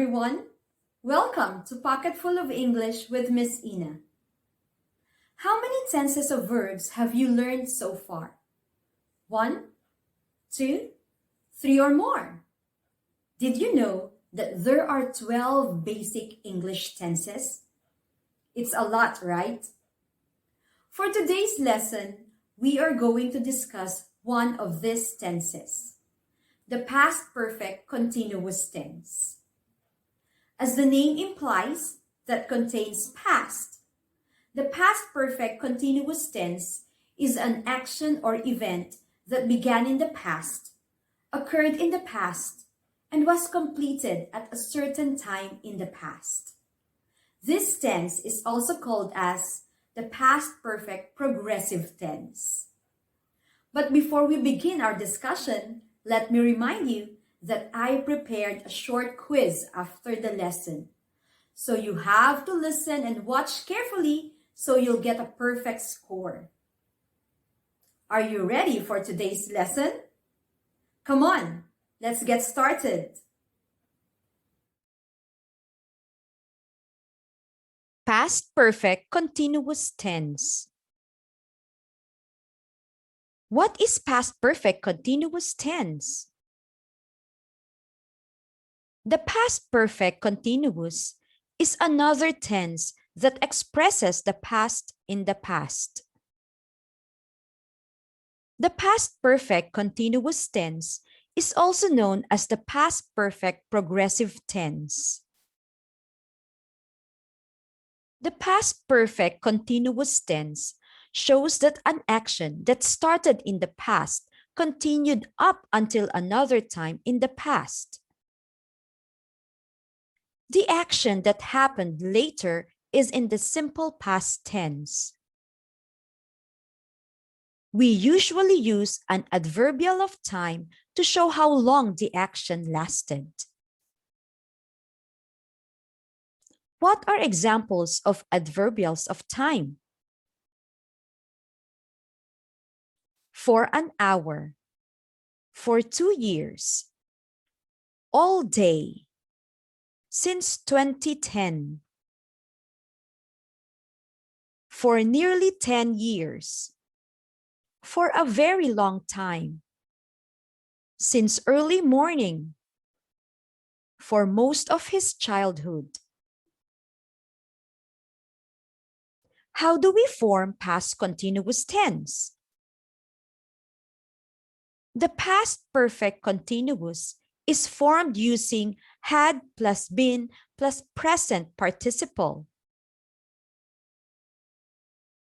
everyone. Welcome to Pocketful of English with Miss Ina. How many tenses of verbs have you learned so far? 1, 2, 3 or more? Did you know that there are 12 basic English tenses? It's a lot, right? For today's lesson, we are going to discuss one of these tenses, the past perfect continuous tense. As the name implies, that contains past. The past perfect continuous tense is an action or event that began in the past, occurred in the past, and was completed at a certain time in the past. This tense is also called as the past perfect progressive tense. But before we begin our discussion, let me remind you that I prepared a short quiz after the lesson. So you have to listen and watch carefully so you'll get a perfect score. Are you ready for today's lesson? Come on, let's get started. Past perfect continuous tense. What is past perfect continuous tense? The past perfect continuous is another tense that expresses the past in the past. The past perfect continuous tense is also known as the past perfect progressive tense. The past perfect continuous tense shows that an action that started in the past continued up until another time in the past. The action that happened later is in the simple past tense. We usually use an adverbial of time to show how long the action lasted. What are examples of adverbials of time? For an hour, for 2 years, all day, since 2010, for nearly 10 years, for a very long time, since early morning, for most of his childhood. How do we form past continuous tense? The past perfect continuous is formed using had plus been plus present participle.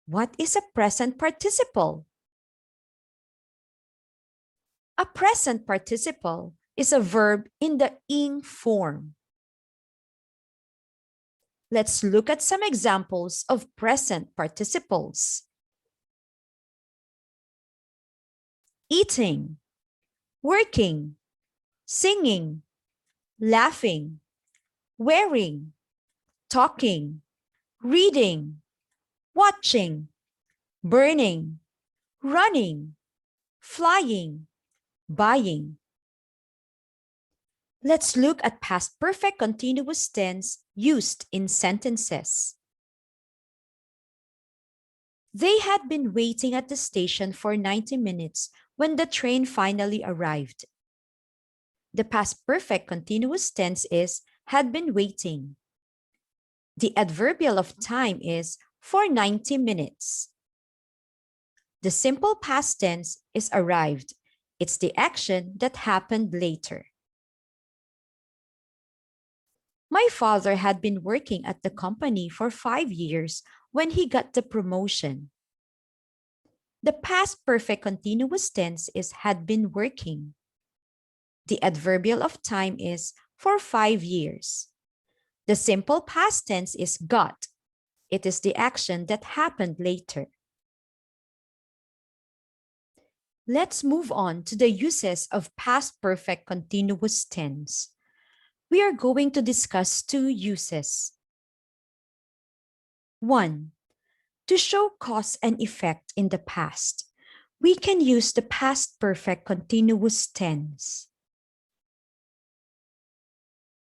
What is a present participle? A present participle is a verb in the ing form. Let's look at some examples of present participles. Eating, working, singing, laughing, wearing, talking, reading, watching, burning, running, flying, buying. Let's look at past perfect continuous tense used in sentences. They had been waiting at the station for 90 minutes when the train finally arrived. The past perfect continuous tense is had been waiting. The adverbial of time is for 90 minutes. The simple past tense is arrived. It's the action that happened later. My father had been working at the company for 5 years when he got the promotion. The past perfect continuous tense is had been working. The adverbial of time is for 5 years. The simple past tense is got. It is the action that happened later. Let's move on to the uses of past perfect continuous tense. We are going to discuss 2 uses. 1. To show cause and effect in the past, we can use the past perfect continuous tense.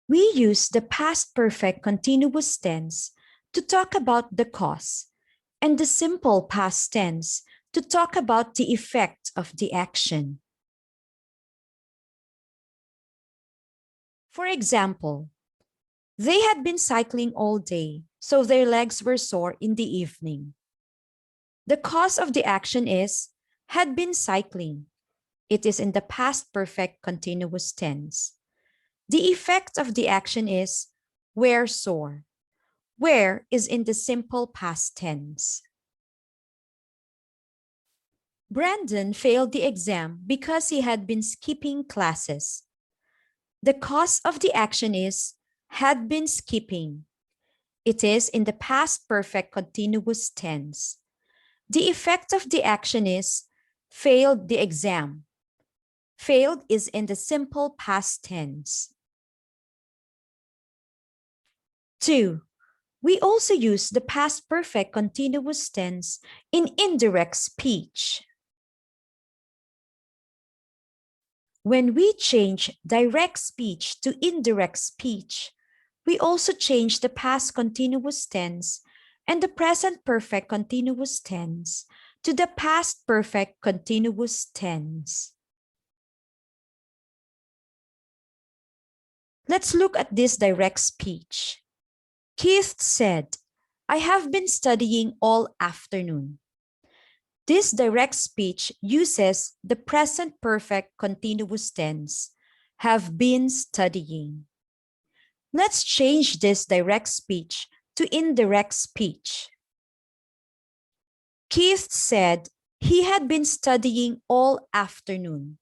We use the past perfect continuous tense to talk about the cause and the simple past tense to talk about the effect of the action. For example, they had been cycling all day, so their legs were sore in the evening. The cause of the action is had been cycling. It is in the past perfect continuous tense. The effect of the action is were sore. Were is in the simple past tense. Brandon failed the exam because he had been skipping classes. The cause of the action is had been skipping. It is in the past perfect continuous tense. The effect of the action is failed the exam. Failed is in the simple past tense. 2. We also use the past perfect continuous tense in indirect speech. When we change direct speech to indirect speech, we also change the past continuous tense and the present perfect continuous tense to the past perfect continuous tense. Let's look at this direct speech. Keith said, "I have been studying all afternoon." This direct speech uses the present perfect continuous tense, have been studying. Let's change this direct speech to indirect speech. Keith said he had been studying all afternoon.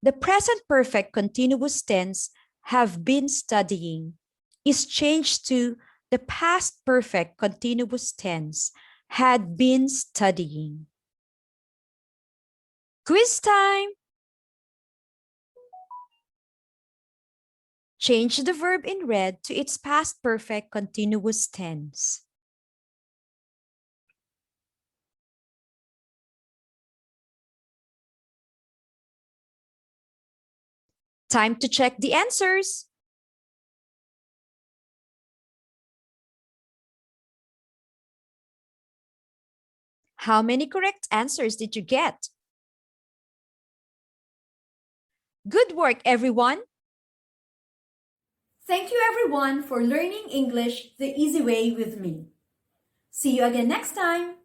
The present perfect continuous tense, have been studying, is changed to the past perfect continuous tense, had been studying. Quiz time! Change the verb in red to its past perfect continuous tense. Time to check the answers. How many correct answers did you get? Good work, everyone! Thank you everyone for learning English the easy way with me. See you again next time.